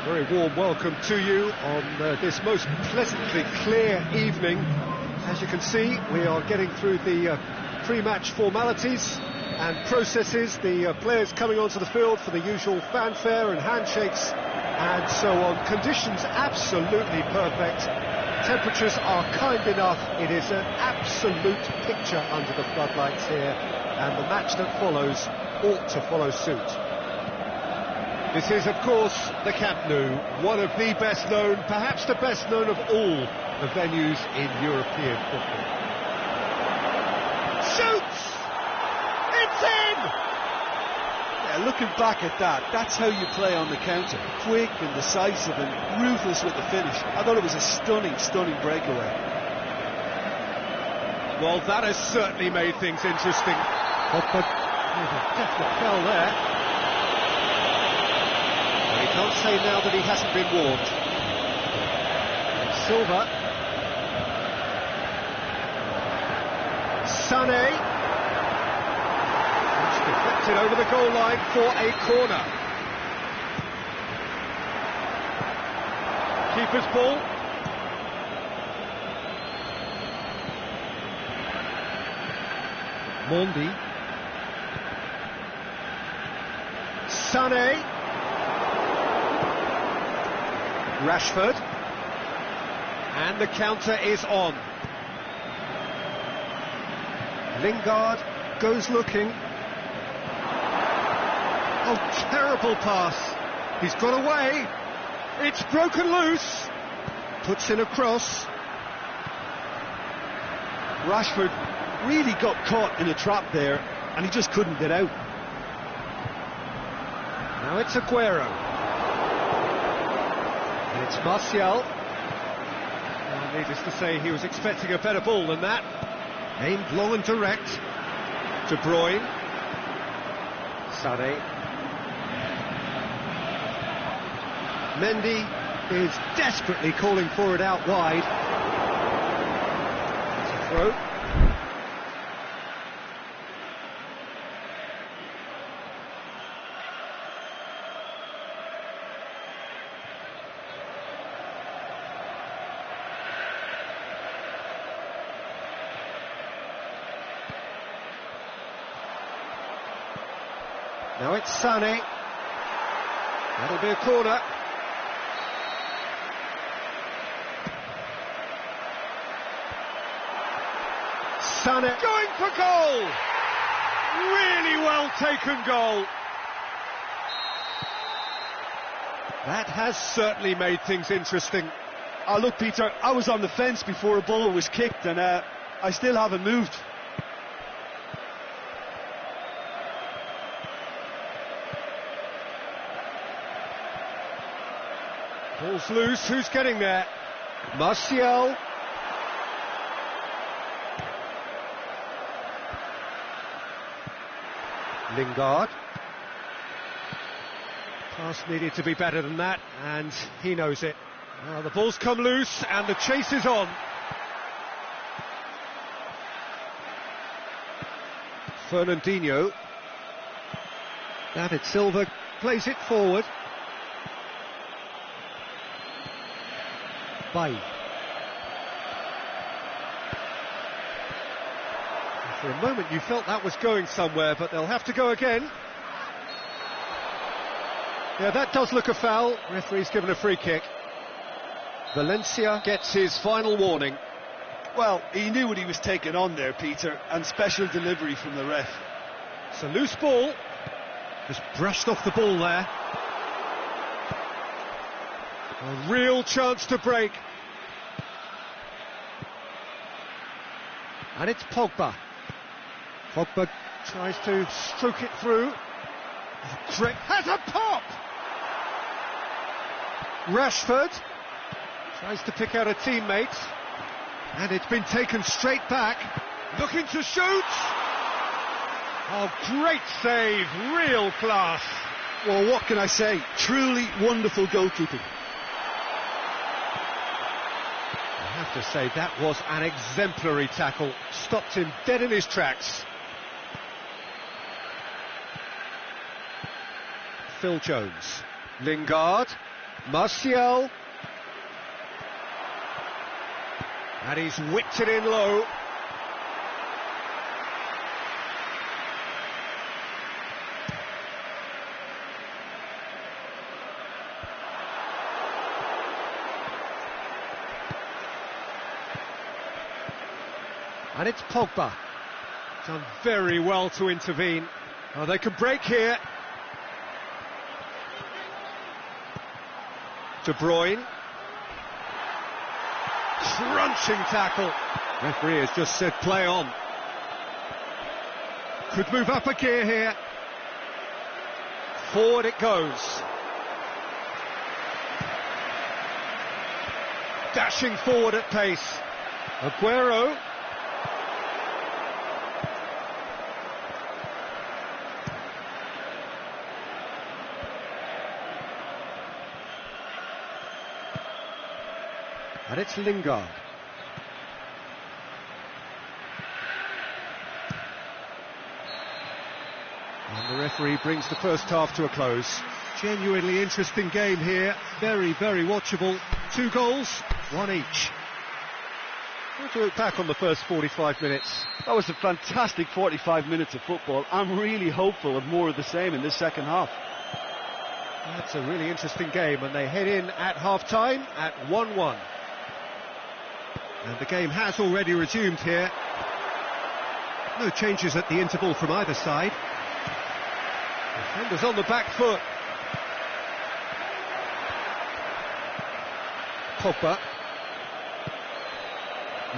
Very warm welcome to you on this most pleasantly clear evening. As you can see, we are getting through the pre-match formalities and processes, the players coming onto the field for the usual fanfare and handshakes and so on. Conditions absolutely perfect. Temperatures are kind enough. It is an absolute picture under the floodlights here, and the match that follows ought to follow suit. This is, of course, the Camp Nou, one of the best known, perhaps the best known of all the venues in European football. Shoots! It's in! Yeah, looking back at that, that's how you play on the counter. Quick and decisive and ruthless with the finish. I thought it was a stunning, stunning breakaway. Well, that has certainly made things interesting. But definite fell there. He can't say now that he hasn't been warned. Silva. Sané. It's deflected over the goal line for a corner. Keeper's ball. Mondi. Sané. Rashford, and the counter is on. Lingard goes looking. Oh, terrible pass. He's got away. It's broken loose. Puts in a cross. Rashford really got caught in a trap there, and he just couldn't get out. Now it's Aguero. It's Martial. Well, needless to say, he was expecting a better ball than that. Aimed long and direct. De Bruyne. Sané. Mendy is desperately calling for it out wide. It's a throw. Now it's Sané. That'll be a corner. Sané going for goal! Really well taken goal. That has certainly made things interesting. Oh, look, Peter, I was on the fence before a ball was kicked, and I still haven't moved. Ball's loose, who's getting there? Martial. Lingard. Pass needed to be better than that, and he knows it. Now the ball's come loose, and the chase is on. Fernandinho. David Silva plays it forward. Bay. For a moment you felt that was going somewhere, but they'll have to go again. Yeah, that does look a foul. Referee's given a free kick. Valencia gets his final warning. Well, he knew what he was taking on there, Peter, and special delivery from the ref. It's a loose ball. Just brushed off the ball there. A real chance to break. And it's Pogba. Pogba tries to stroke it through. Oh, great. Has a pop! Rashford tries to pick out a teammate. And it's been taken straight back. Looking to shoot! Oh, great save. Real class. Well, what can I say? Truly wonderful goalkeeping. I have to say, that was an exemplary tackle. Stopped him dead in his tracks. Phil Jones. Lingard. Martial. And he's whipped it in low. And it's Pogba. Done very well to intervene. Oh, they could break here. De Bruyne. Crunching tackle. Referee has just said play on. Could move up a gear here. Forward it goes. Dashing forward at pace. Aguero. And it's Lingard. And the referee brings the first half to a close. Genuinely interesting game here. Very, very watchable. 2 goals, 1 each. What do you look back on the first 45 minutes? That was a fantastic 45 minutes of football. I'm really hopeful of more of the same in this second half. That's a really interesting game, and they head in at half-time at 1-1. And the game has already resumed here. No changes at the interval from either side. Defenders on the back foot. Pogba.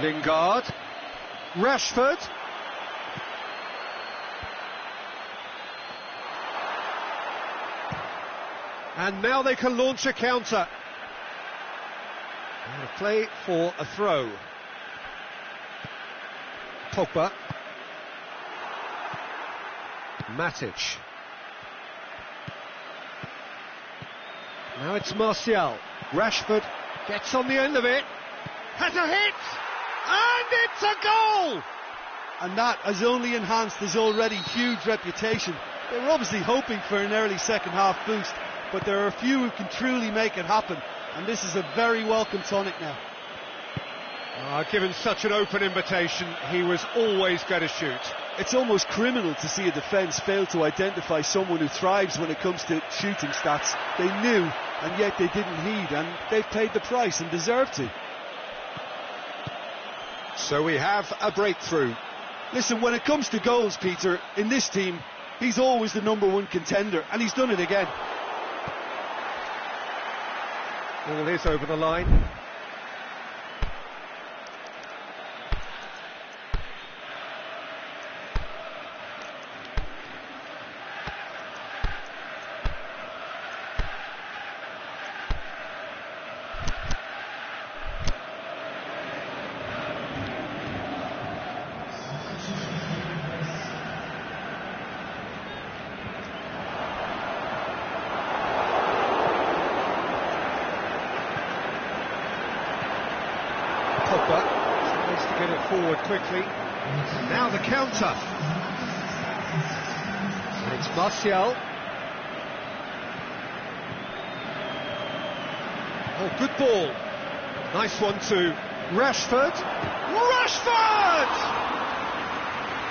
Lingard. Rashford. And now they can launch a counter. And a play for a throw. Pogba. Matic. Now it's Martial. Rashford gets on the end of it. Has a hit! And it's a goal! And that has only enhanced his already huge reputation. They were obviously hoping for an early second half boost, but there are a few who can truly make it happen. And this is a very welcome tonic now. Given such an open invitation, he was always going to shoot. It's almost criminal to see a defence fail to identify someone who thrives when it comes to shooting stats. They knew, and yet they didn't heed, and they've paid the price and deserve to. So we have a breakthrough. Listen, when it comes to goals, Peter, in this team, he's always the #1 contender, and he's done it again. Ball is over the line. Pogba tries to get it forward quickly. Now the counter. And it's Martial. Oh, good ball. Nice one to Rashford. Rashford!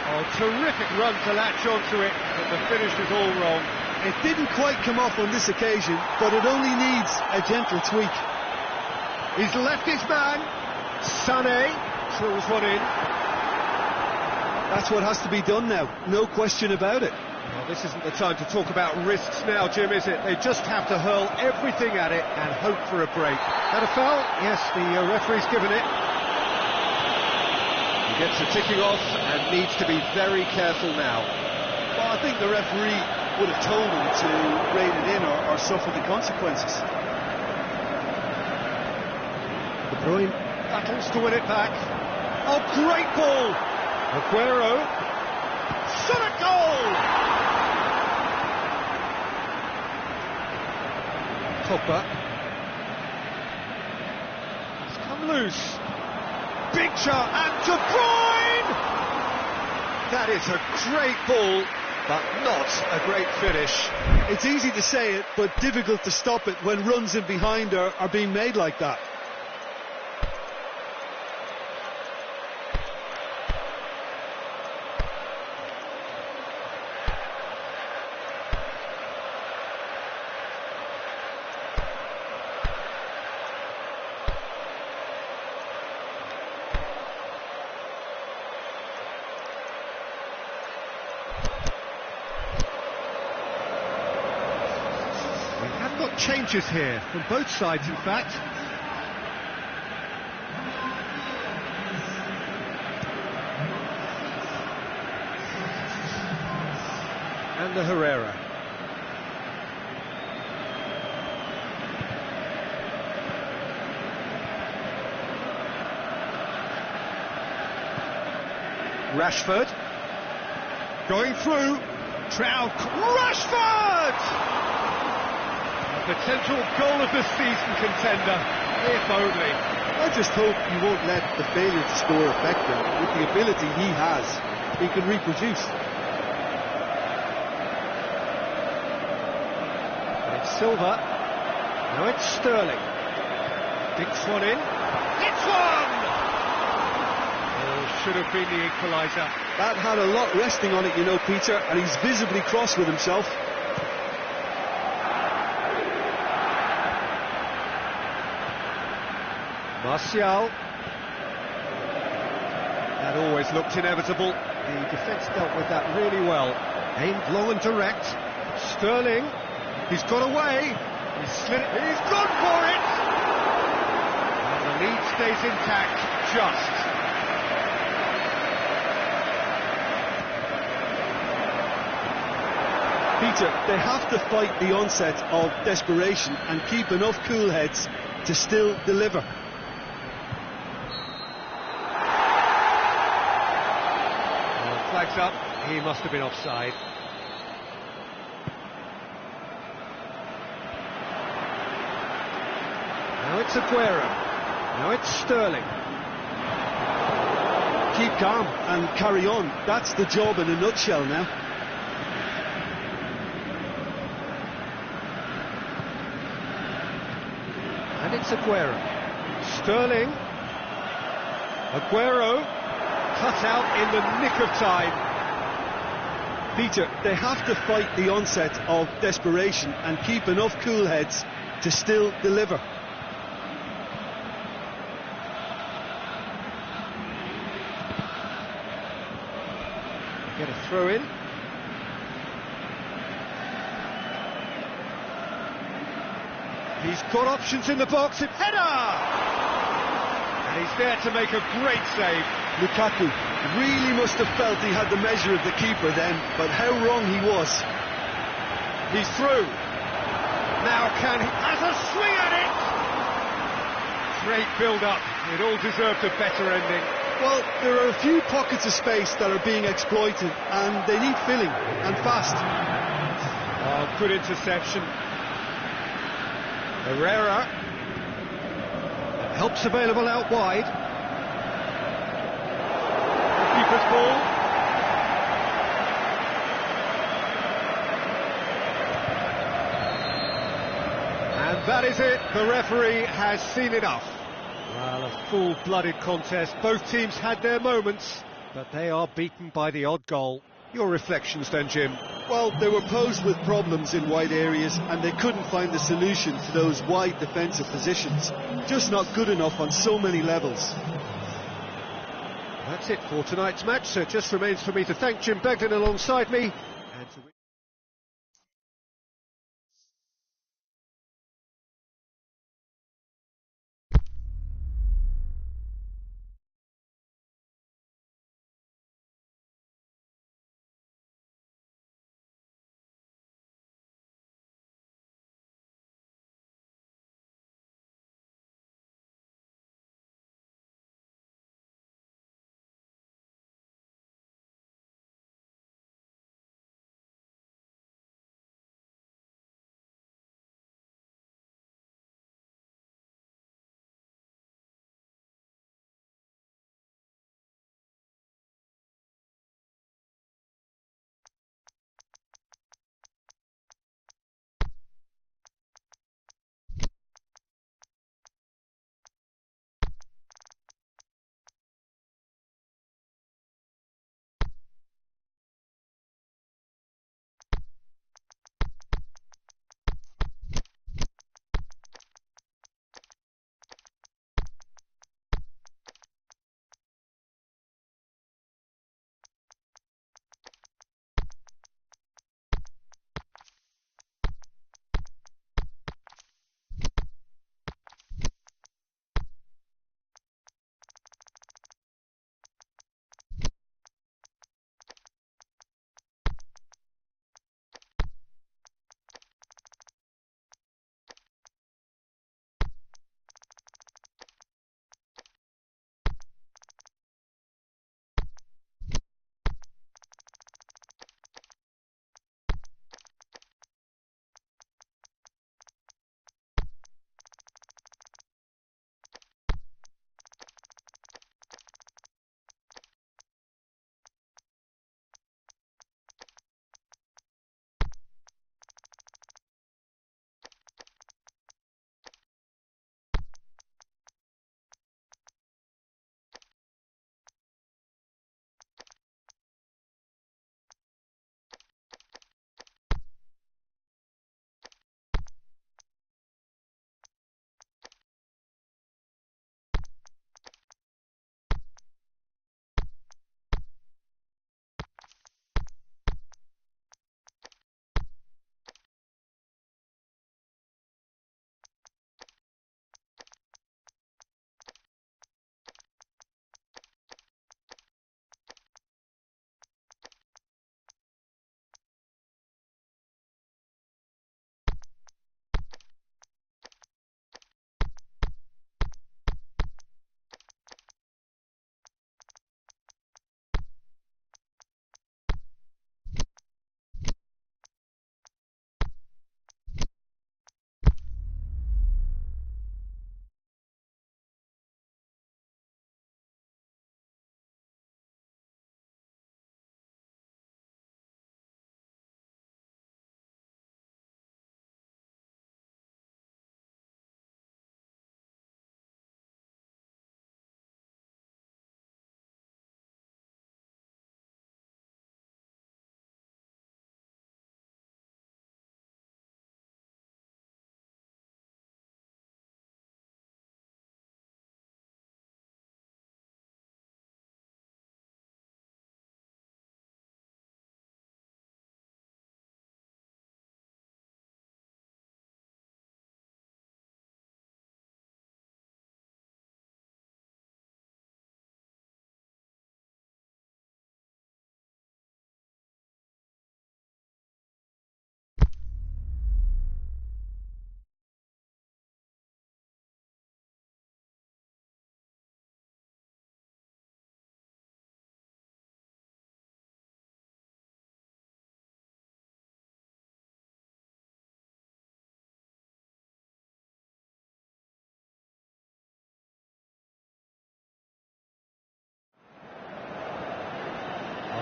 Oh, terrific run to latch onto it, but the finish is all wrong. It didn't quite come off on this occasion, but it only needs a gentle tweak. He's left his man. Sané drills one in. That's what has to be done now, no question about it. Well, this isn't the time to talk about risks now, Jim, is it? They just have to hurl everything at it and hope for a break. That a foul? Yes, the referee's given it. He gets a ticking off and needs to be very careful now. Well, I think the referee would have told him to rein it in or suffer the consequences. De Bruyne battles to win it back. Oh, great ball! Aguero. Shot a goal! Pogba. It's come loose. Big shot, and De Bruyne! That is a great ball. but not a great finish. It's easy to say it, but difficult to stop it when runs in behind are being made like that. Got changes here from both sides, in fact. And the Herrera. Rashford going through. Trout. Rashford! Potential goal of the season contender, if only. I just hope he won't let the failure to score affect him. With the ability he has, he can reproduce. And it's Silva. Now it's Sterling. Dinks one in. It's one! Oh, should have been the equaliser. That had a lot resting on it, you know, Peter, and he's visibly cross with himself. Martial. That always looked inevitable. The defence dealt with that really well. Aimed low and direct. Sterling. He's got away. He's slid it. He's gone for it! And the lead stays intact, just. Peter, they have to fight the onset of desperation and keep enough cool heads to still deliver. Flags up, he must have been offside. Now it's Aguero. Now it's Sterling. Keep calm and carry on. That's the job in a nutshell now. And it's Aguero. Sterling. Aguero. Cut out in the nick of time. Peter, they have to fight the onset of desperation and keep enough cool heads to still deliver. Get a throw in. He's got options in the box. Header! And he's there to make a great save. Lukaku really must have felt he had the measure of the keeper then, but how wrong he was. He's through. Now can he... has a swing at it! Great build-up. It all deserved a better ending. Well, there are a few pockets of space that are being exploited, and they need filling, and fast. Oh, good interception. Herrera. Help's available out wide. Keeper's ball. And that is it. The referee has seen enough. Well, a full-blooded contest. Both teams had their moments, but they are beaten by the odd goal. Your reflections then, Jim? Well, they were posed with problems in wide areas and they couldn't find the solution to those wide defensive positions. Just not good enough on so many levels. That's it for tonight's match, so it just remains for me to thank Jim Beglin alongside me and to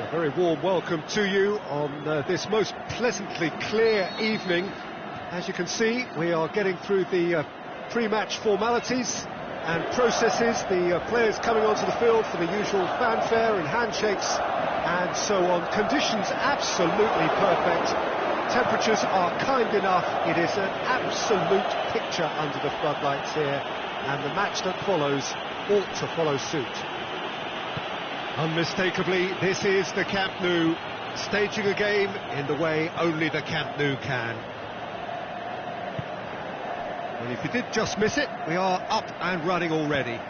A very warm welcome to you on this most pleasantly clear evening. As you can see, we are getting through the pre-match formalities and processes, the players coming onto the field for the usual fanfare and handshakes and so on. Conditions absolutely perfect. Temperatures are kind enough. It is an absolute picture under the floodlights here, and the match that follows ought to follow suit. Unmistakably, this is the Camp Nou, staging a game in the way only the Camp Nou can. And if you did just miss it, we are up and running already.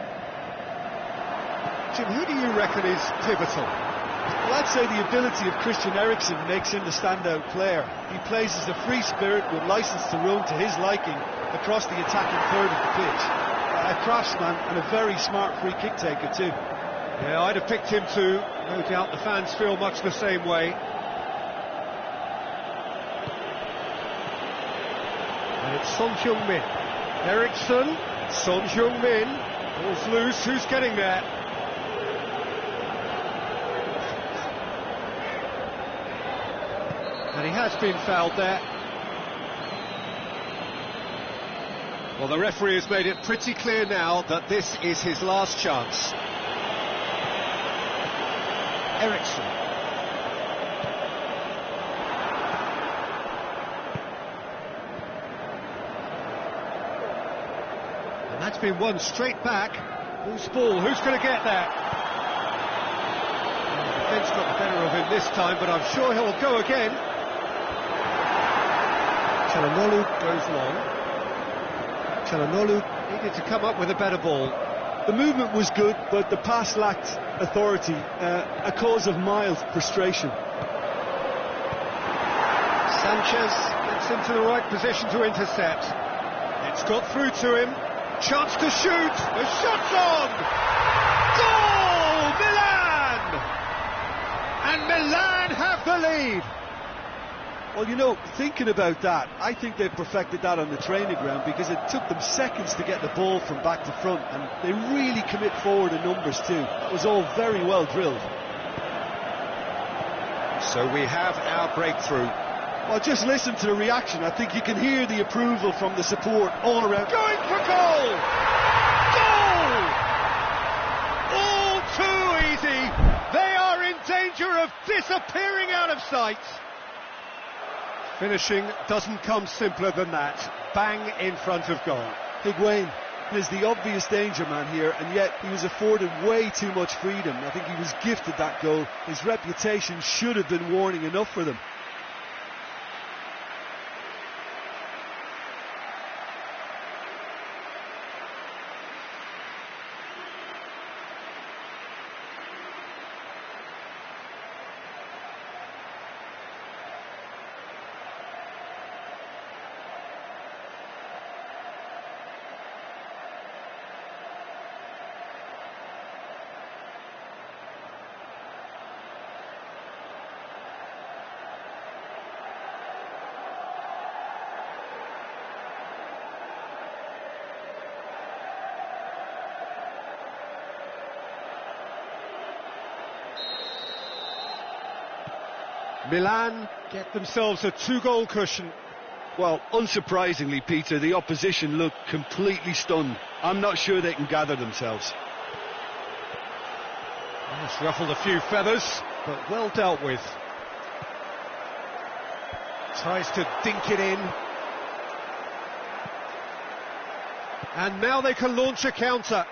Jim, who do you reckon is pivotal? Well, I'd say the ability of Christian Eriksen makes him the standout player. He plays as a free spirit with licence to roam to his liking across the attacking third of the pitch. A craftsman and a very smart free kick taker too. Yeah, I'd have picked him too. No doubt the fans feel much the same way. And it's Son Heung-min. Eriksen, Son Heung-min. Ball's loose, who's getting there? And he has been fouled there. Well, the referee has made it pretty clear now that this is his last chance. Eriksen. And that's been won straight back. Loose ball, who's going to get that? Well, the defence got the better of him this time, but I'm sure he'll go again. Çalhanoğlu goes long. Çalhanoğlu needed to come up with a better ball. The movement was good, but the pass lacked authority, a cause of mild frustration. Sanchez gets into the right position to intercept. It's got through to him. Chance to shoot. The shot's on! Goal! Milan! And Milan have the lead. Well, you know, thinking about that, I think they've perfected that on the training ground because it took them seconds to get the ball from back to front, and they really commit forward in numbers too. That was all very well drilled. So we have our breakthrough. Well, just listen to the reaction. I think you can hear the approval from the support all around. Going for goal! Goal! All too easy. They are in danger of disappearing out of sight. Finishing doesn't come simpler than that. Bang in front of goal. Higuain is the obvious danger man here, and yet he was afforded way too much freedom. I think he was gifted that goal. His reputation should have been warning enough for them. Milan get themselves a 2-goal cushion. Well, unsurprisingly, Peter, the opposition look completely stunned. I'm not sure they can gather themselves. Well, it's ruffled a few feathers, but well dealt with. Tries to dink it in. And now they can launch a counter.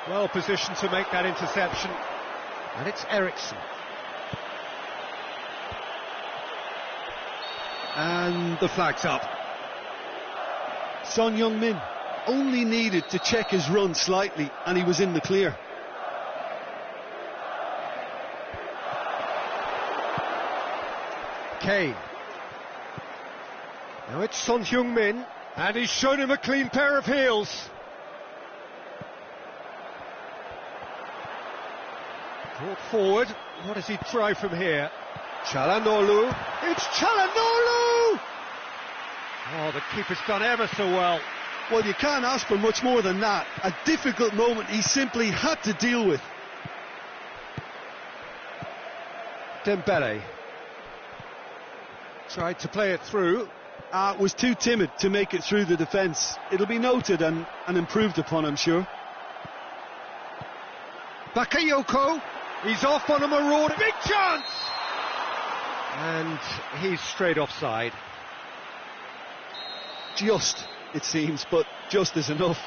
Well positioned to make that interception. And it's Eriksen. And the flag's up. Son Heung-min only needed to check his run slightly and he was in the clear. Kane. Now it's Son Heung-min, and he's shown him a clean pair of heels. Brought forward. What does he try from here? Çalhanoğlu. It's Çalhanoğlu! Oh, the keeper's done ever so well. Well, you can't ask for much more than that. A difficult moment he simply had to deal with. Dembele tried to play it through. Was too timid to make it through the defence. It'll be noted and improved upon, I'm sure. Bakayoko, he's off on a marauder, big chance! And he's straight offside. Just, it seems, but just is enough.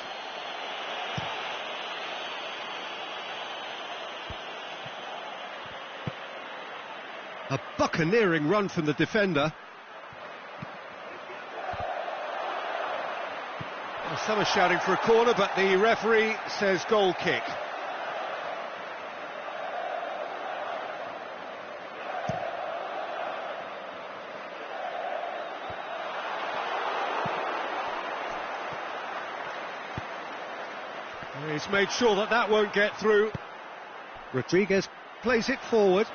A buccaneering run from the defender. Well, some are shouting for a corner, but the referee says goal kick. He's made sure that that won't get through. Rodriguez plays it forward.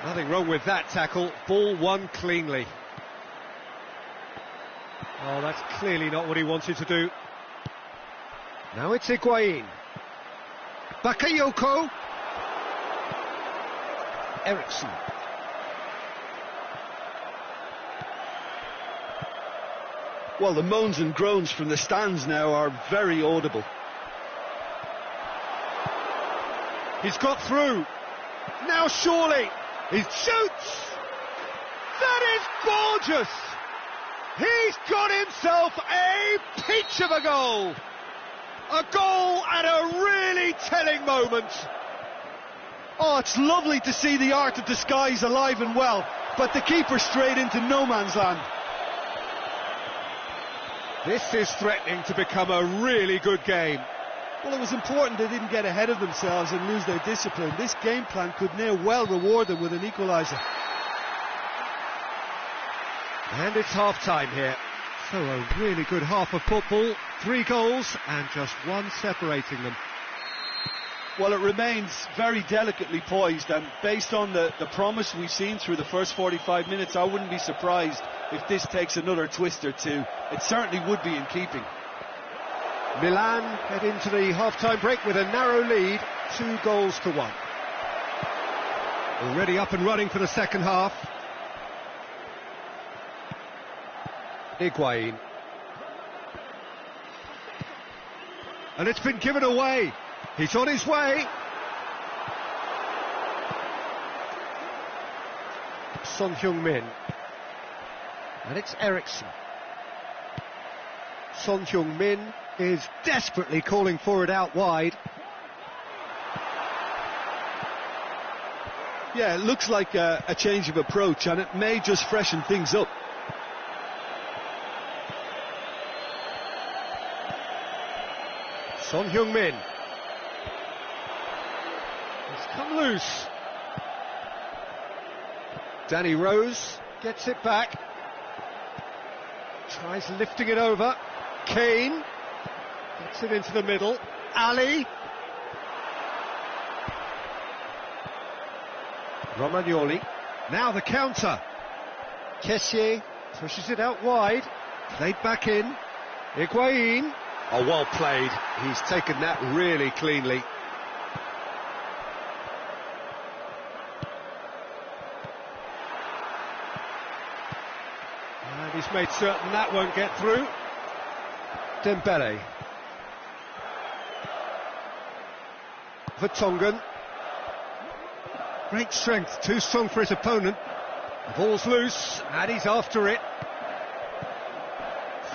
Nothing wrong with that tackle. Ball won cleanly. Oh, that's clearly not what he wanted to do. Now it's Higuain. Bakayoko. Eriksson. Well, the moans and groans from the stands now are very audible. He's got through. Now surely. He shoots! That is gorgeous! He's got himself a peach of a goal! A goal at a really telling moment. Oh, it's lovely to see the art of disguise alive and well, but the keeper straight into no man's land. This is threatening to become a really good game. Well, it was important they didn't get ahead of themselves and lose their discipline. This game plan could now well reward them with an equaliser. And it's half-time here. So a really good half of football. 3 goals and just one separating them. Well, it remains very delicately poised, and based on the promise we've seen through the first 45 minutes, I wouldn't be surprised if this takes another twist or two. It certainly would be in keeping. Milan head into the half-time break with a narrow lead, 2-1. Already up and running for the second half. Higuain. And it's been given away. He's on his way. Son Heung-min. And it's Eriksson. Son Heung-min is desperately calling for it out wide. Yeah, it looks like a change of approach, and it may just freshen things up. Son Heung-min. It's come loose. Danny Rose gets it back. Tries lifting it over. Kane gets it into the middle. Ali. Romagnoli. Now the counter. Kessié pushes it out wide. Played back in. Higuain. Oh, well played. He's taken that really cleanly. And he's made certain that won't get through. Dembele. Vertonghen. Great strength, too strong for his opponent. The ball's loose, and he's after it.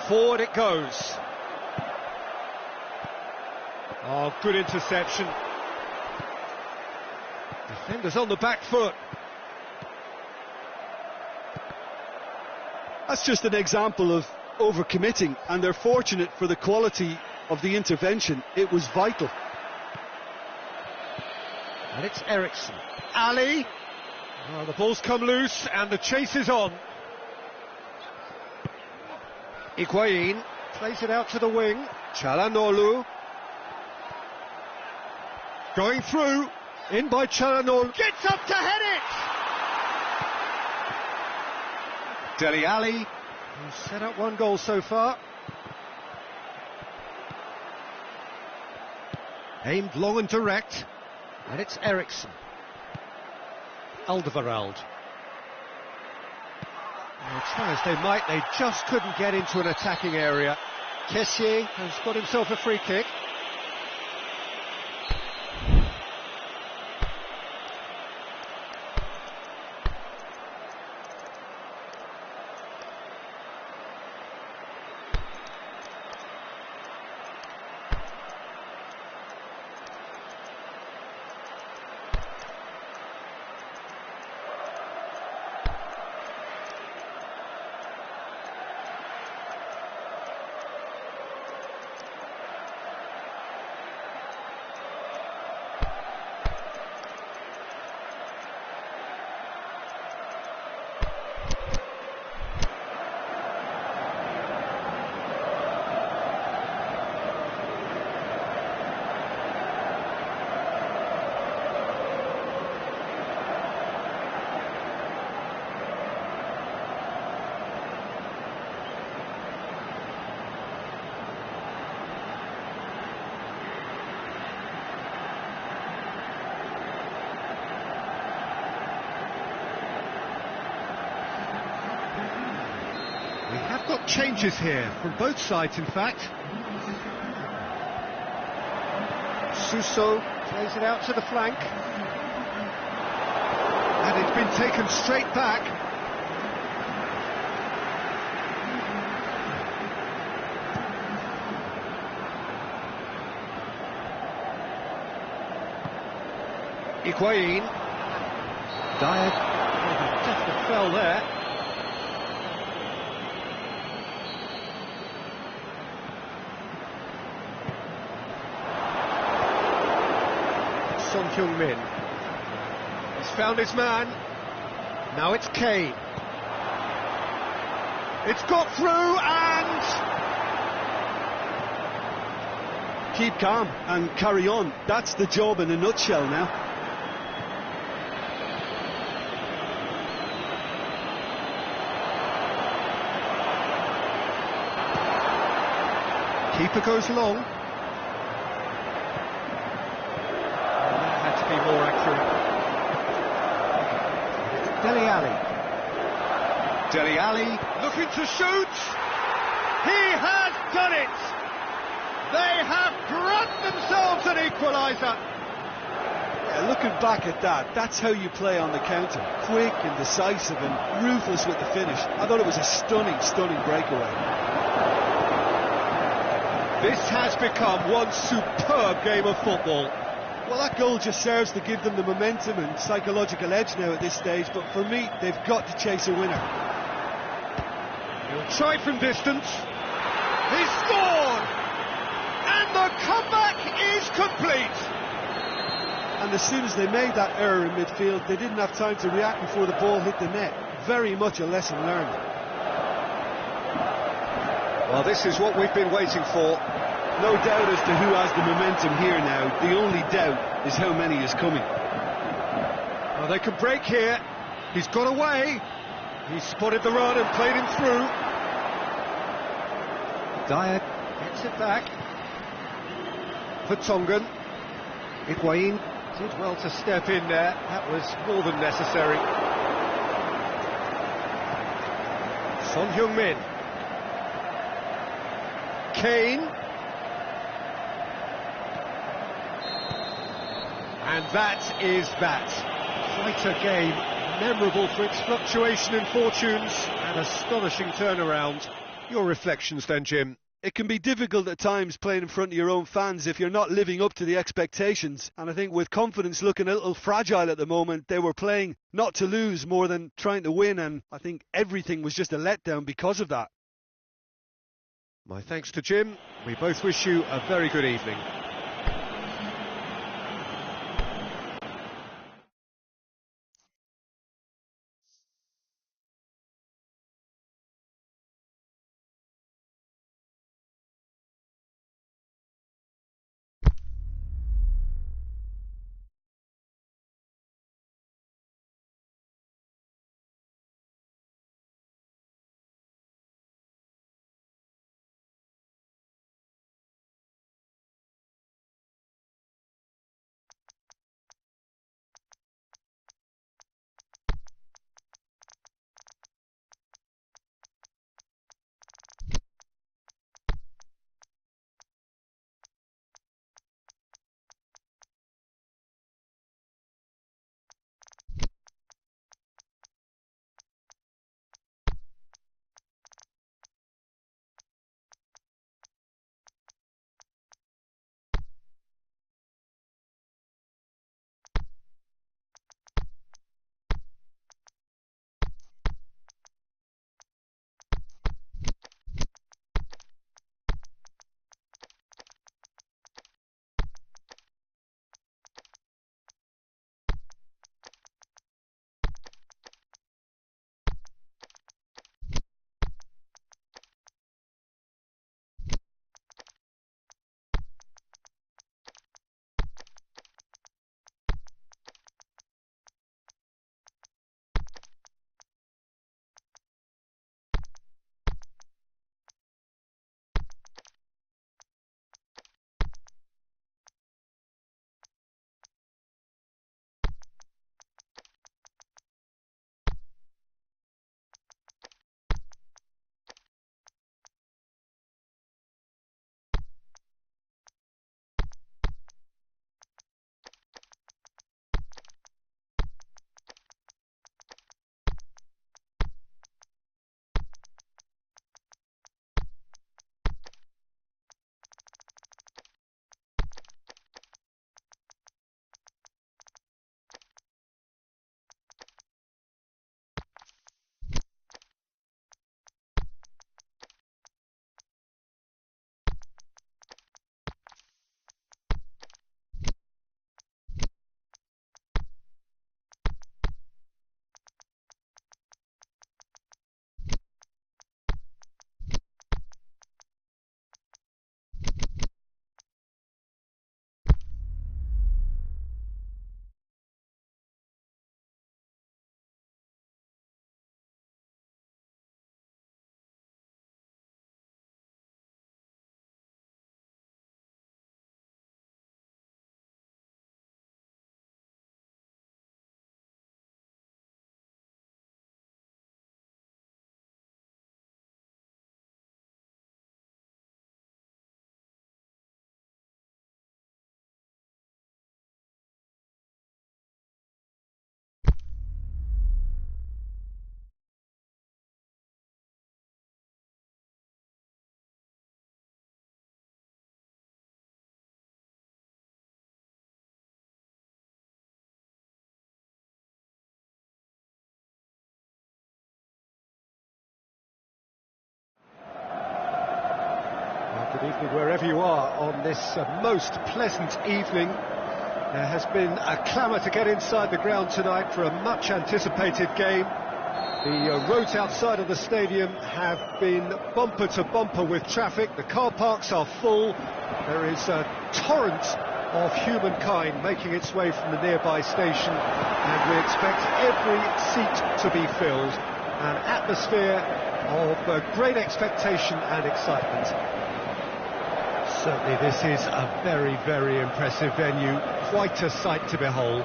Forward it goes. Oh, good interception. Defenders on the back foot. That's just an example of overcommitting, and they're fortunate for the quality of the intervention. It was vital. And it's Eriksson. Ali. Oh, the ball's come loose and the chase is on. Higuain plays it out to the wing. Çalhanoğlu. Going through. In by Çalhanoğlu. Gets up to head it! Dele Alli He's set up one goal so far. Aimed long and direct. And it's Eriksson. Alderweireld. Try as they might, they just couldn't get into an attacking area. Kessié has got himself a free kick. We have got changes here, from both sides in fact. Suso plays it out to the flank. And it's been taken straight back. Higuain. Dyer definitely fell there. Son Heung-min. He's found his man. Now it's Kane. It's got through and... Keep calm and carry on. That's the job in a nutshell now. Keeper goes long. More accurate. Dele Alli. Dele Alli looking to shoot. He has done it. They have grabbed themselves an equaliser. Yeah, looking back at that, that's how you play on the counter. Quick and decisive and ruthless with the finish. I thought it was a stunning, stunning breakaway. This has become one superb game of football. Well, that goal just serves to give them the momentum and psychological edge now at this stage, but for me, they've got to chase a winner. He'll try from distance. He scored! And the comeback is complete! And as soon as they made that error in midfield, they didn't have time to react before the ball hit the net. Very much a lesson learned. Well, this is what we've been waiting for. No doubt as to who has the momentum here now. The only doubt is how many is coming. Well, they can break here. He's got away. He spotted the run and played him through. Dyer gets it back. Vertonghen. Higuain did well to step in there. That was more than necessary. Son Heung-min. Kane. And that is that. Quite a game, memorable for its fluctuation in fortunes and astonishing turnaround. Your reflections then, Jim? It can be difficult at times playing in front of your own fans if you're not living up to the expectations. And I think with confidence looking a little fragile at the moment, they were playing not to lose more than trying to win. And I think everything was just a letdown because of that. My thanks to Jim. We both wish you a very good evening. Good evening wherever you are on this most pleasant evening. There has been a clamour to get inside the ground tonight for a much anticipated game. The roads outside of the stadium have been bumper to bumper with traffic. The car parks are full. There is a torrent of humankind making its way from the nearby station, and we expect every seat to be filled. An atmosphere of great expectation and excitement. Certainly this is a very, very impressive venue, quite a sight to behold.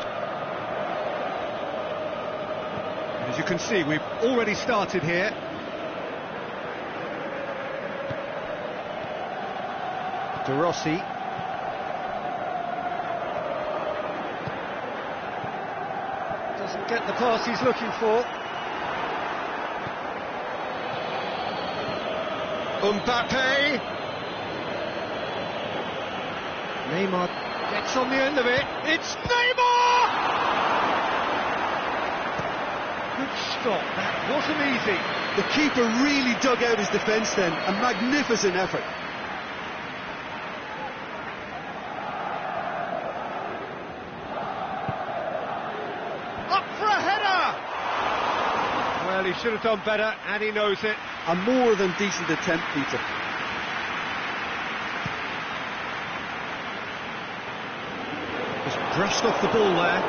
As you can see, we've already started here. De Rossi. Doesn't get the pass he's looking for. Mbappe. Neymar gets on the end of it. It's Neymar! Good stop. That wasn't easy. The keeper really dug out his defence then. A magnificent effort. Up for a header! Well, he should have done better, and he knows it. A more than decent attempt, Peter. Just brushed off the ball there.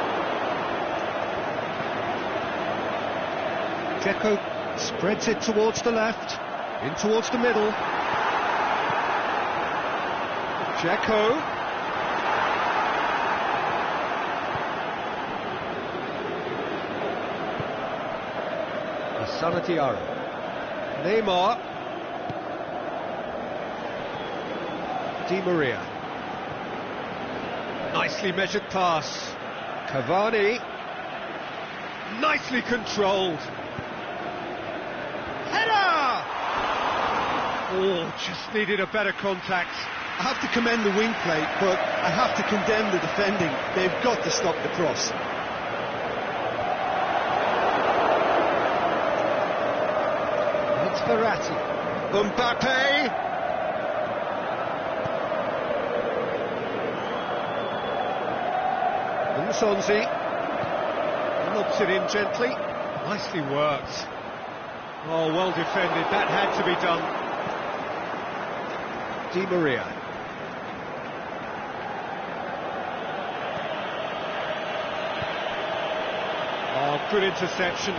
Dzeko spreads it towards the left, in towards the middle. Dzeko. Sanatiaro. Neymar. Di Maria. Nicely measured pass. Cavani. Nicely controlled. Header! Oh, just needed a better contact. I have to commend the wing play, but I have to condemn the defending. They've got to stop the cross. Verratti. Mbappe. Nsonzi. Lobs it in gently. Nicely worked. Oh, well defended. That had to be done. Di Maria. Oh, good interception.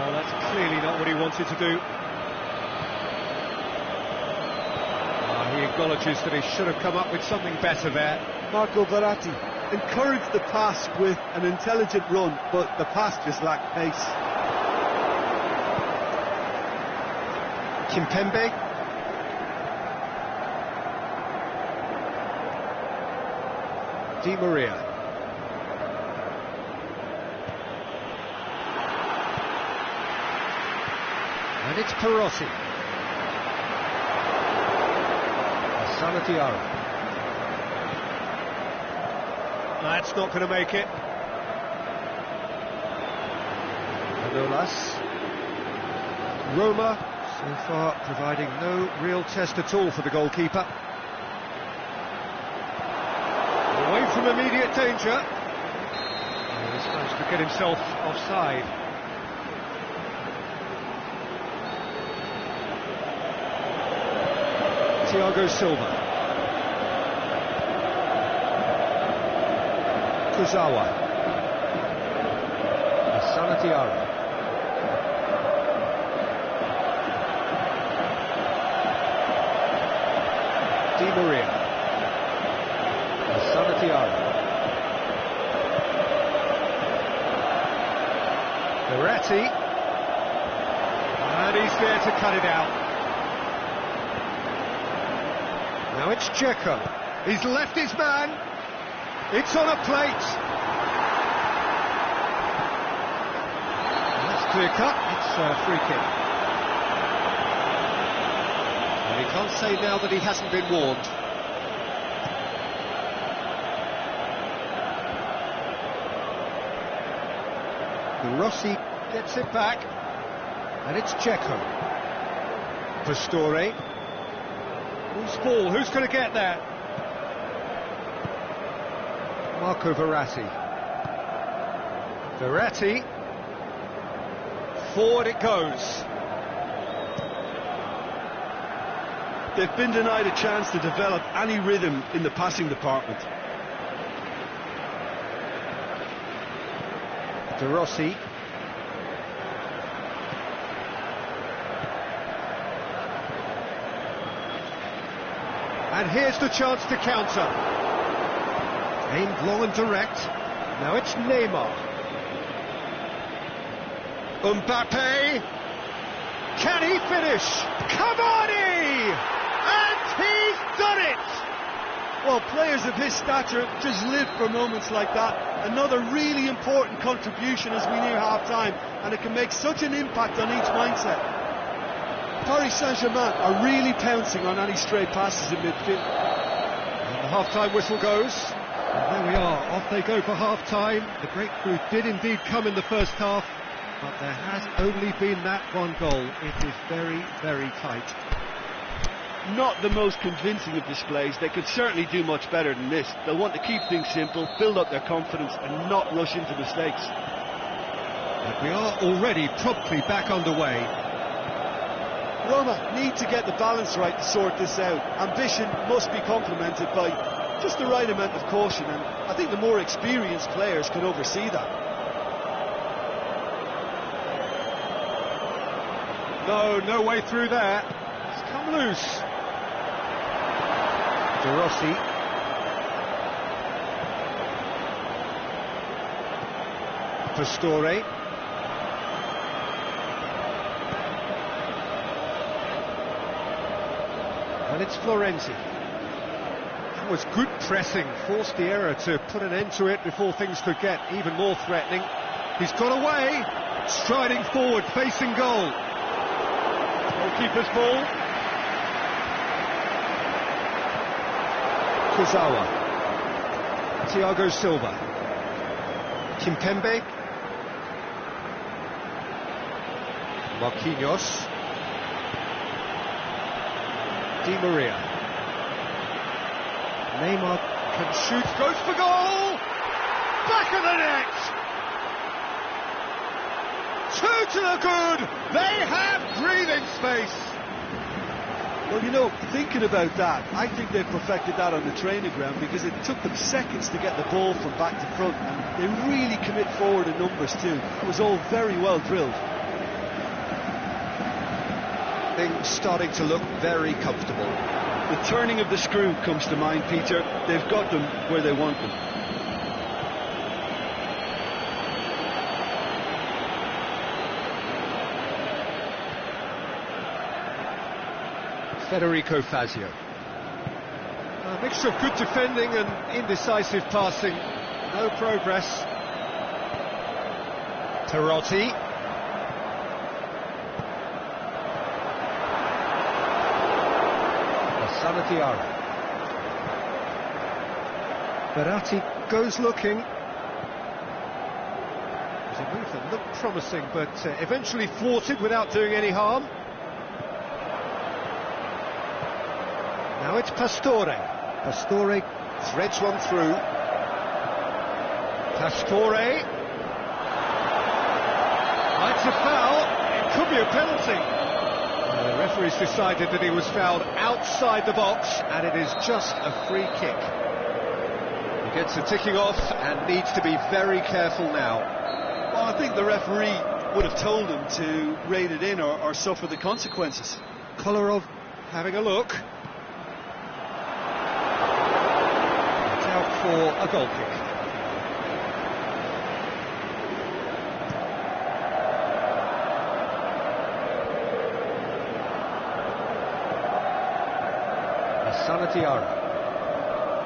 Oh, that's clearly not what he wanted to do. He acknowledges that he should have come up with something better there. Marco Verratti encouraged the pass with an intelligent run, but the pass just lacked pace. Kimpembe. Di Maria. And it's Perotti. Sanatiaro. That's not going to make it. Manolas. Roma, so far providing no real test at all for the goalkeeper. Away from immediate danger. He's managed to get himself offside. Thiago Silva. Kurzawa. Sanatiaro. Di Maria. Sanatiaro. Verratti. And he's there to cut it out. Now it's Dzeko. He's left his man. It's on a plate. That's clear cut. It's a free kick. And he can't say now that he hasn't been warned. De Rossi gets it back. And it's Dzeko. Pastore. Who's ball? Who's going to get there? Marco Verratti. Verratti. Forward it goes. They've been denied a chance to develop any rhythm in the passing department. De Rossi. And here's the chance to counter. Aimed long and direct. Now it's Neymar. Mbappe. Can he finish? Cavani! And he's done it! Well, players of his stature just live for moments like that. Another really important contribution as we near half-time, and it can make such an impact on each mindset. Paris Saint-Germain are really pouncing on any stray passes in midfield. And the half-time whistle goes. And there we are, off they go for half-time. The breakthrough did indeed come in the first half, but there has only been that one goal. It is very, very tight. Not the most convincing of displays. They could certainly do much better than this. They'll want to keep things simple, build up their confidence and not rush into mistakes. But we are already promptly back underway. Roma need to get the balance right to sort this out. Ambition must be complemented by just the right amount of caution, and I think the more experienced players can oversee that. No way through there. It's come loose. De Rossi. Pastore. And it's Florenzi. That was good pressing, forced the error to put an end to it before things could get even more threatening. He's got away, striding forward, facing goal. Goalkeeper's ball. Kurzawa. Thiago Silva. Kimpembe. Marquinhos. Di Maria. Neymar can shoot, goes for goal! Back of the net! Two to the good! They have breathing space! Well, you know, thinking about that, I think they've perfected that on the training ground because it took them seconds to get the ball from back to front, and they really commit forward in numbers too. It was all very well drilled. Things starting to look very comfortable. The turning of the screw comes to mind, Peter. They've got them where they want them. Federico Fazio. A mixture of good defending and indecisive passing. No progress. Tarotti. Sanatiara. Verratti goes looking. It was a move that looked promising, but eventually thwarted without doing any harm. Now it's Pastore. Pastore threads one through. Pastore. It's a foul. It could be a penalty. The referee's decided that he was fouled outside the box, and it is just a free kick. He gets the ticking off and needs to be very careful now. Well, I think the referee would have told him to rein it in or suffer the consequences. Kolarov having a look. It's out for a goal kick. Sanatiara.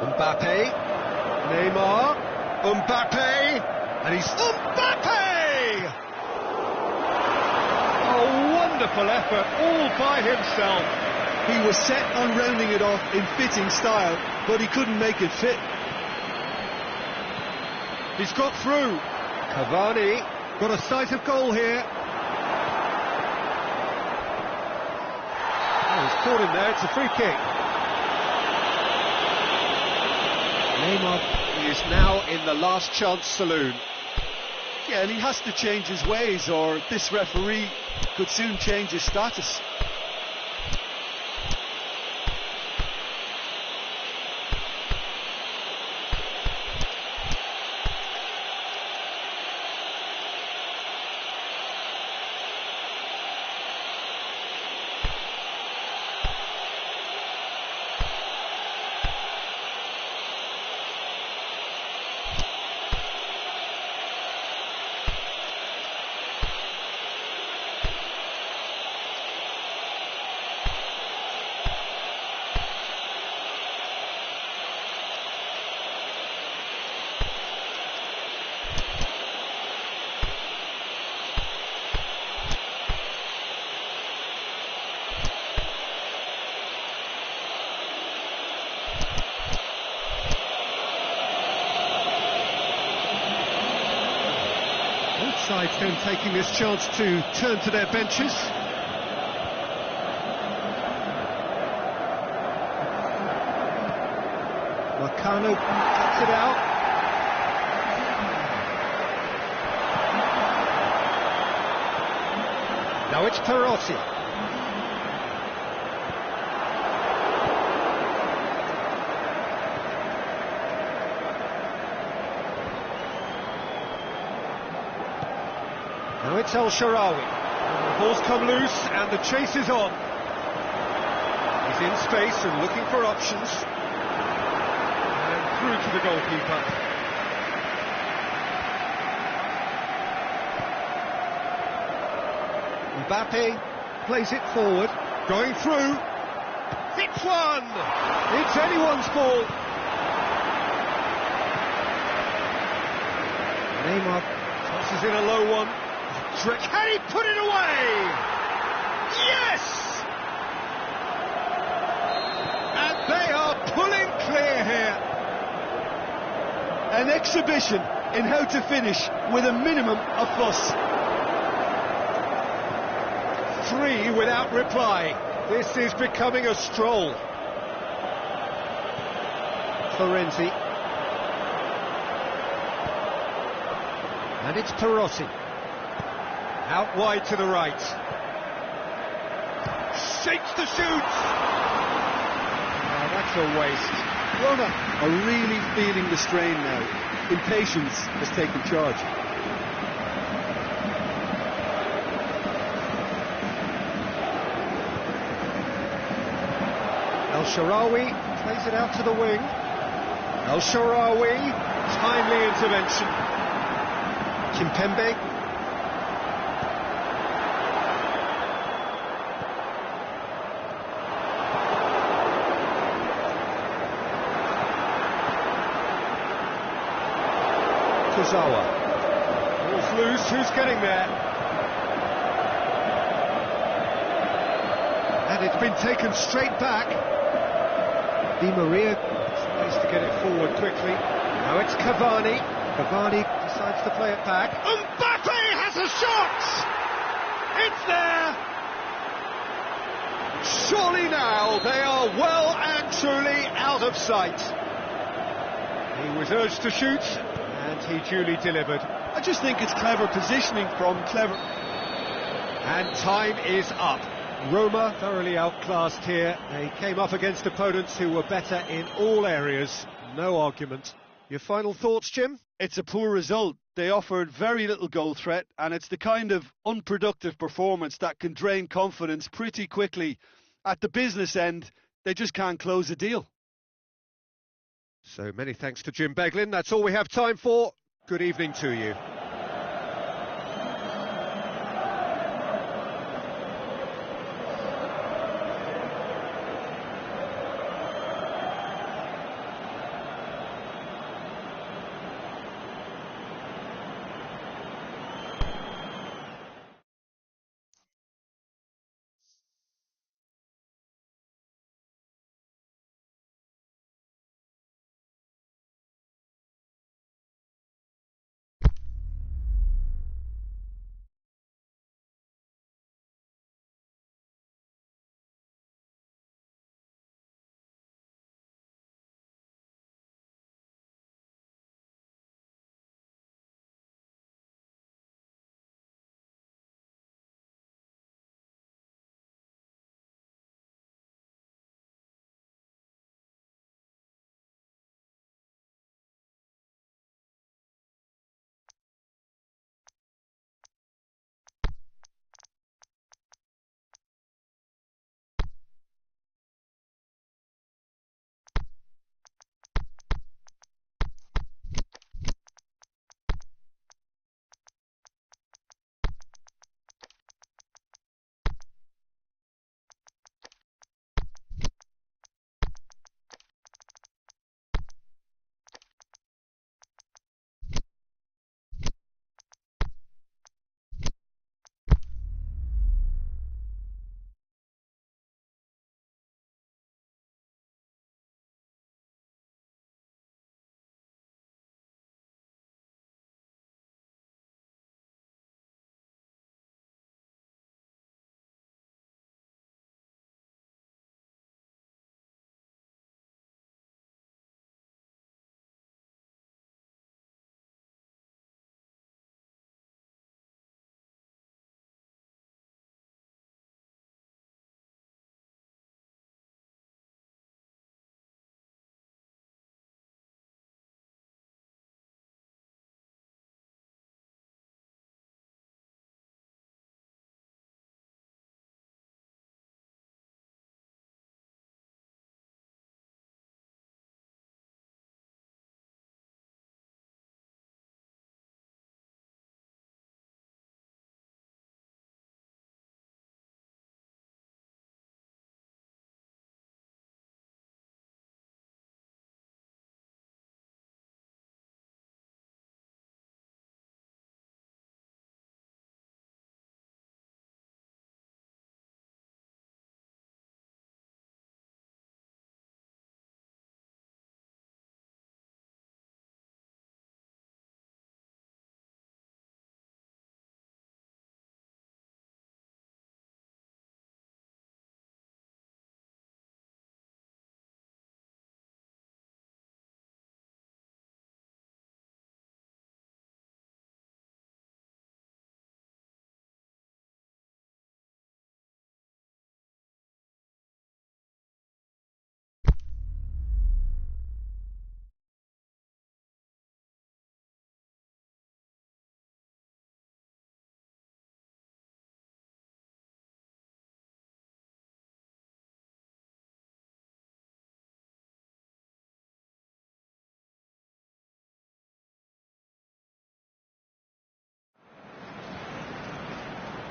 Mbappe. Neymar. Mbappe. And he's Mbappe! A wonderful effort all by himself. He was set on rounding it off in fitting style, but he couldn't make it fit. He's got through. Cavani got a sight of goal here. caught him there, it's a free kick. Neymar is now in the last chance saloon. Yeah, and he has to change his ways, or this referee could soon change his status. Both sides then taking this chance to turn to their benches. Marcano cuts it out. Now it's Perotti. Now it's El Shaarawy. The ball's come loose and the chase is on. He's in space and looking for options. And through to the goalkeeper. Mbappe plays it forward, going through. It's one! It's anyone's ball. Neymar tosses in a low one. Can he put it away? Yes! And they are pulling clear here. An exhibition in how to finish with a minimum of fuss. 3 without reply. This is becoming a stroll. Florenzi. And it's Perotti. Out wide to the right. Shakes to shoot! Oh, that's a waste. Roma are really feeling the strain now. Impatience has taken charge. El Shaarawy plays it out to the wing. El Shaarawy, timely intervention. Kimpembe. Kurzawa. Ball's loose, who's getting there? And it's been taken straight back. Di Maria tries to get it forward quickly. Now it's Cavani. Cavani decides to play it back. Mbappe has a shot! It's there! Surely now they are well and truly out of sight. He was urged to shoot, and he duly delivered. I just think it's clever positioning from clever... And time is up. Roma thoroughly outclassed here. They came up against opponents who were better in all areas. No argument. Your final thoughts, Jim? It's a poor result. They offered very little goal threat, and it's the kind of unproductive performance that can drain confidence pretty quickly. At the business end, they just can't close a deal. So many thanks to Jim Beglin. That's all we have time for. Good evening to you.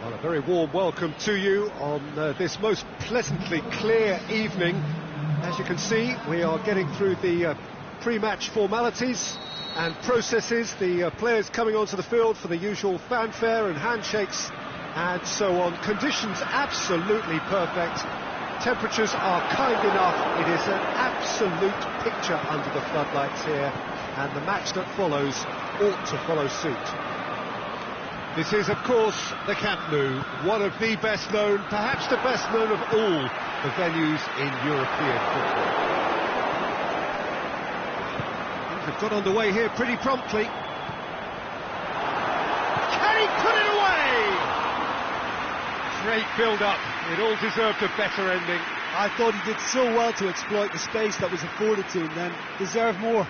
Well, a very warm welcome to you on this most pleasantly clear evening. As you can see, we are getting through the pre-match formalities and processes, the players coming onto the field for the usual fanfare and handshakes and so on. Conditions absolutely perfect. Temperatures are kind enough. It is an absolute picture under the floodlights here, and the match that follows ought to follow suit. This is, of course, the Camp Nou, one of the best known, perhaps the best known of all the venues in European football. Things have got underway here pretty promptly. Can he put it away? Great build-up. It all deserved a better ending. I thought he did so well to exploit the space that was afforded to him then. Deserved more.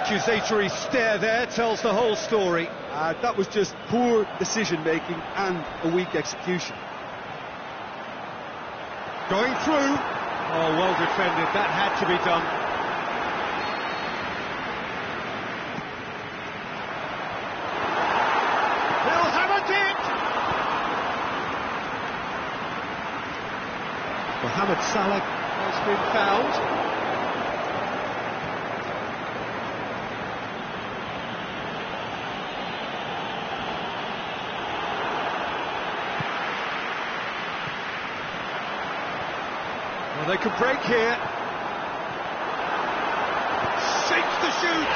Accusatory stare there tells the whole story. That was just poor decision-making and a weak execution. Going through. Oh, well defended. That had to be done. He'll hammer it! Mohamed Salah has been fouled. Well, they can break here. Shakes the shoot.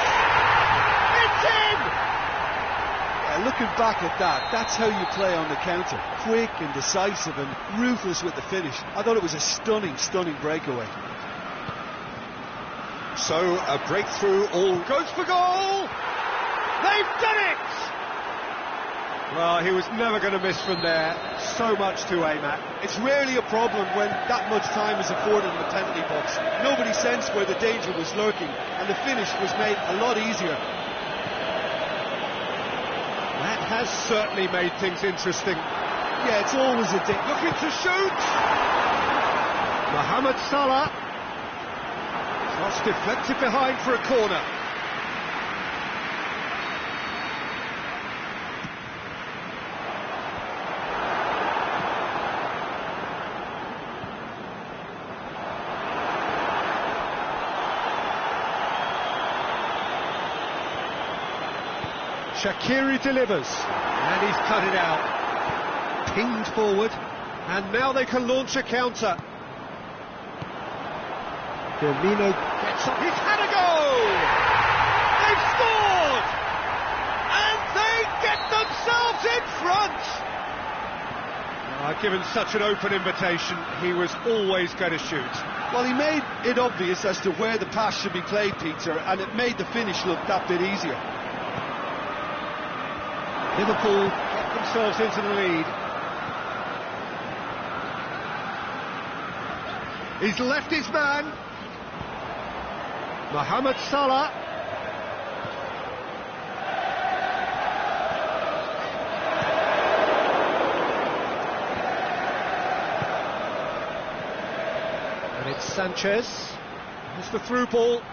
It's in! Yeah, looking back at that, that's how you play on the counter. Quick and decisive and ruthless with the finish. I thought it was a stunning, stunning breakaway. So, a breakthrough, all goes for goal! They've done it! Well, he was never going to miss from there. So much to aim at. It's rarely a problem when that much time is afforded in the penalty box. Nobody sensed where the danger was lurking, and the finish was made a lot easier. That has certainly made things interesting. Yeah, it's always a dip. Looking to shoot! Mohamed Salah. Cross deflected behind for a corner. Shaqiri delivers, and he's cut it out. Pinged forward, and now they can launch a counter. Firmino gets up, he's had a goal! They've scored! And they get themselves in front! Given such an open invitation, he was always going to shoot. Well, he made it obvious as to where the pass should be played, Peter, and it made the finish look that bit easier. Liverpool get themselves into the lead. He's left his man. Mohamed Salah. And it's Sanchez. It's the through ball.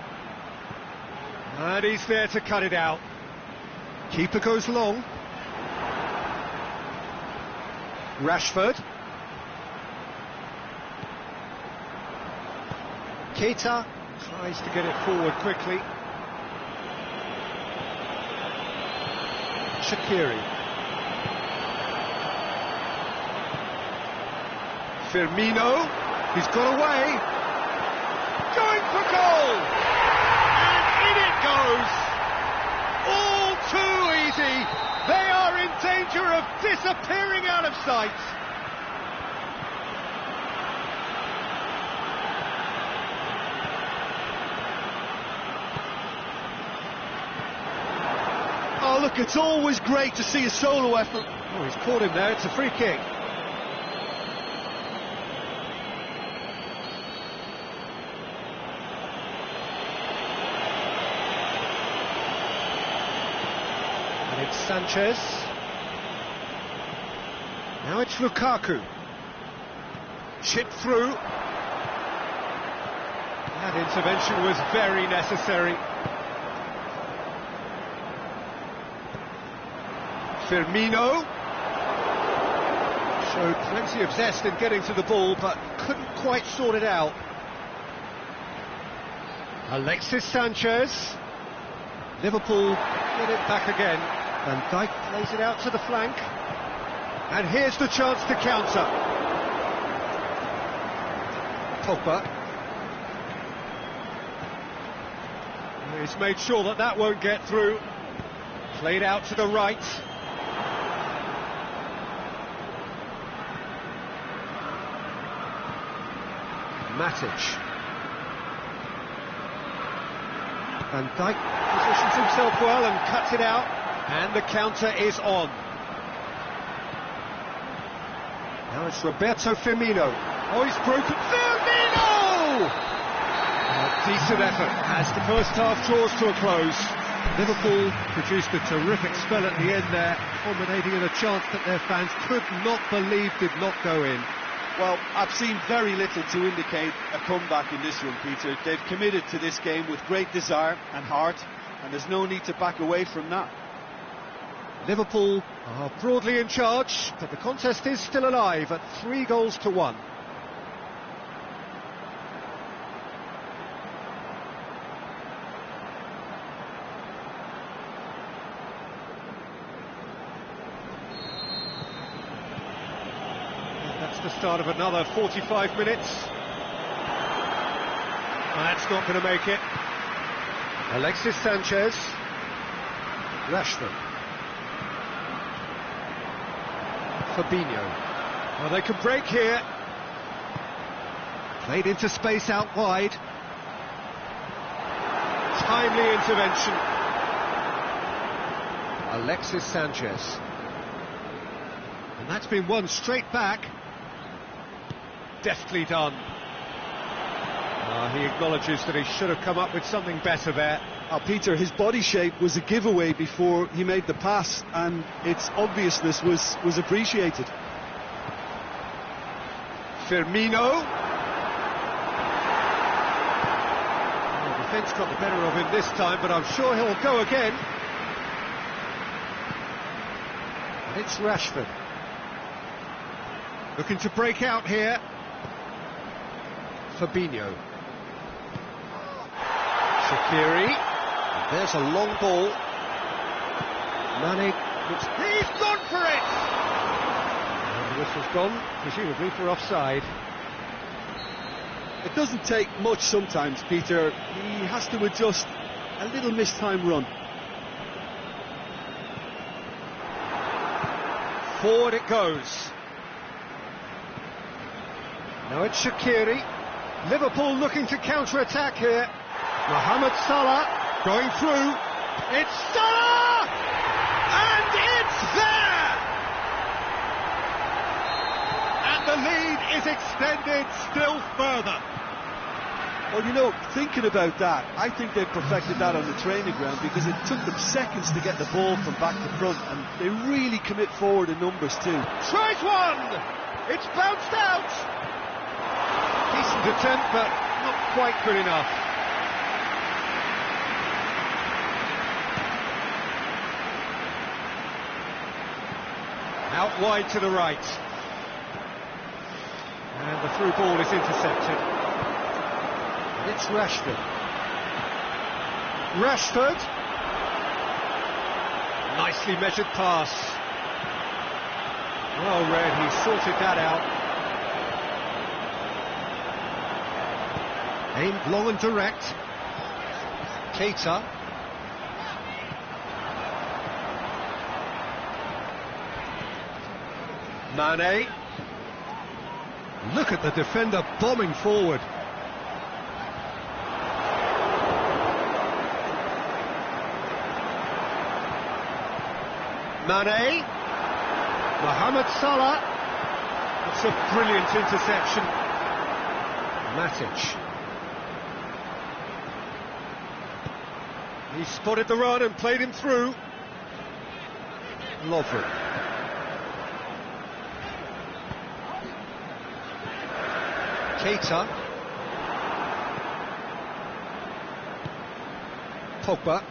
And he's there to cut it out. Keeper goes long. Rashford. Keita tries to get it forward quickly. Shaqiri. Firmino. He's got away. Going for goal! And in it goes! All too easy! They are in danger of disappearing out of sight! Oh, look, it's always great to see a solo effort. Oh, he's caught him there, it's a free kick. And it's Sanchez. Now it's Lukaku. Chip through. That intervention was very necessary. Firmino showed plenty of zest in getting to the ball, but couldn't quite sort it out. Alexis Sanchez. Liverpool get it back again. Van Dijk plays it out to the flank. And here's the chance to counter. Pogba. He's made sure that that won't get through. Played out to the right. Matic. Van Dijk positions himself well and cuts it out, and the counter is on. Now it's Roberto Firmino. Oh, he's broken. Firmino! A decent effort as the first half draws to a close. Liverpool produced a terrific spell at the end there, culminating in a chance that their fans could not believe did not go in. Well, I've seen very little to indicate a comeback in this one, Peter. They've committed to this game with great desire and heart, and there's no need to back away from that. Liverpool are broadly in charge, but the contest is still alive at 3-1. That's the start of another 45 minutes. That's not going to make it. Alexis Sanchez. Rashford. Fabinho. Well, they can break here. Played into space out wide. Timely intervention. Alexis Sanchez. And that's been won straight back. Deftly done. He acknowledges that he should have come up with something better there. Peter, his body shape was a giveaway before he made the pass, and its obviousness was appreciated. Firmino. The defence got the better of him this time, but I'm sure he'll go again. And it's Rashford. Looking to break out here. Fabinho. Shaqiri. There's a long ball. Mane. He's gone for it! And the whistle's gone, presumably for offside. It doesn't take much sometimes, Peter. He has to adjust a little missed-time run. Forward it goes. Now it's Shaqiri. Liverpool looking to counter-attack here. Mohamed Salah going through. It's Salah! And it's there! And the lead is extended still further. Well, you know, thinking about that, I think they've perfected that on the training ground, because it took them seconds to get the ball from back to front, and they really commit forward in numbers too. Tries one! It's bounced out! Decent attempt, but not quite good enough. Out wide to the right. And the through ball is intercepted. And it's Rashford. Rashford. Nicely measured pass. Well read, he sorted that out. Aimed long and direct. Keita. Mane. Look at the defender bombing forward. Mane. Mohamed Salah. It's a brilliant interception. Matic. He spotted the run and played him through. Lovren. Keita. Pogba.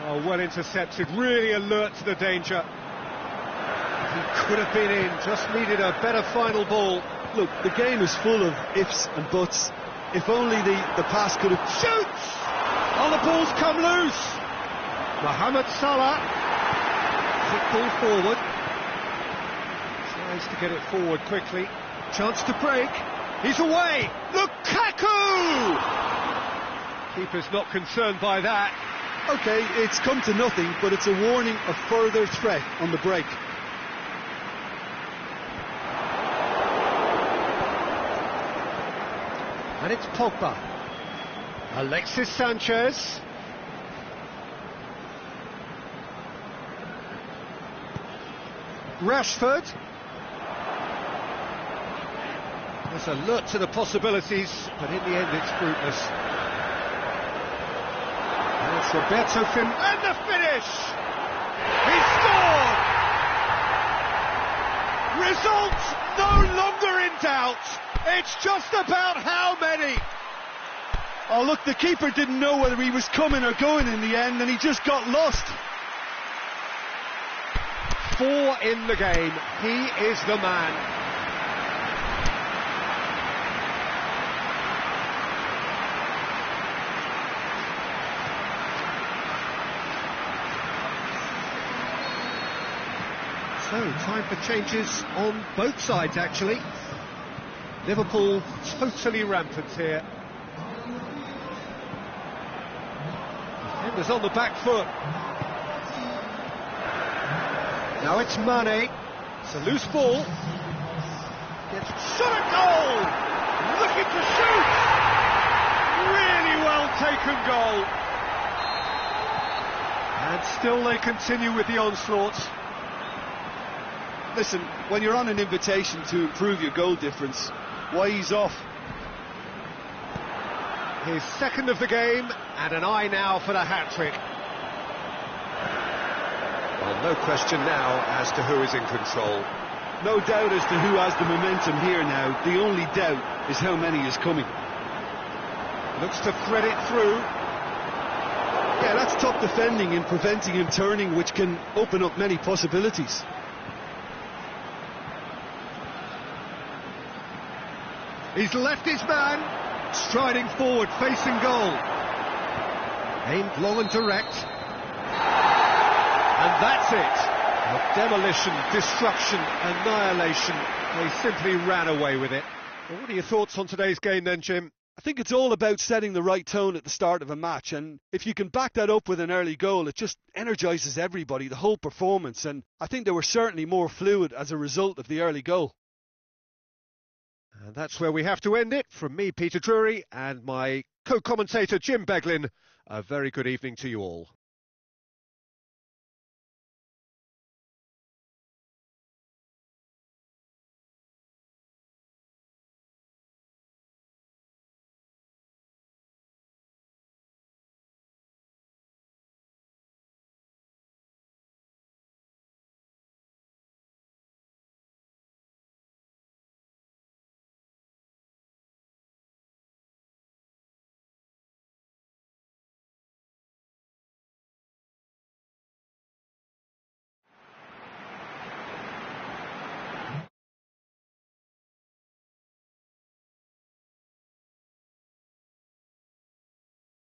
Oh, well intercepted, really alert to the danger. He could have been in, just needed a better final ball. Look, the game is full of ifs and buts. If only the pass could have... Shoots! Oh, the ball's come loose! Mohamed Salah. Kick ball forward. Tries to get it forward quickly. Chance to break. He's away! Lukaku! Keeper's not concerned by that. OK, it's come to nothing, but it's a warning of further threat on the break. And it's Pogba. Alexis Sanchez. Rashford. There's alert to the possibilities, but in the end it's fruitless. And it's Roberto Firmino. And the finish! He scored! Results no longer in doubt. It's just about how many. Oh, look, the keeper didn't know whether he was coming or going in the end, and he just got lost. 4 in the game. He is the man. So, time for changes on both sides, actually. Liverpool totally rampant here. Defenders on the back foot. Now it's Mane. It's a loose ball. Gets shot at goal! Looking to shoot! Really well taken goal. And still they continue with the onslaught. Listen, when you're on an invitation to improve your goal difference, why ease off? His second of the game, and an eye now for the hat-trick. Well, no question now as to who is in control. No doubt as to who has the momentum here now. The only doubt is how many is coming. Looks to thread it through. Yeah, that's top defending and preventing him turning, which can open up many possibilities. He's left his man, striding forward, facing goal. Aimed long and direct. And that's it. Demolition, destruction, annihilation. They simply ran away with it. Well, what are your thoughts on today's game then, Jim? I think it's all about setting the right tone at the start of a match, and if you can back that up with an early goal, it just energises everybody, the whole performance, and I think they were certainly more fluid as a result of the early goal. And that's where we have to end it. From me, Peter Drury, and my co-commentator, Jim Beglin, a very good evening to you all.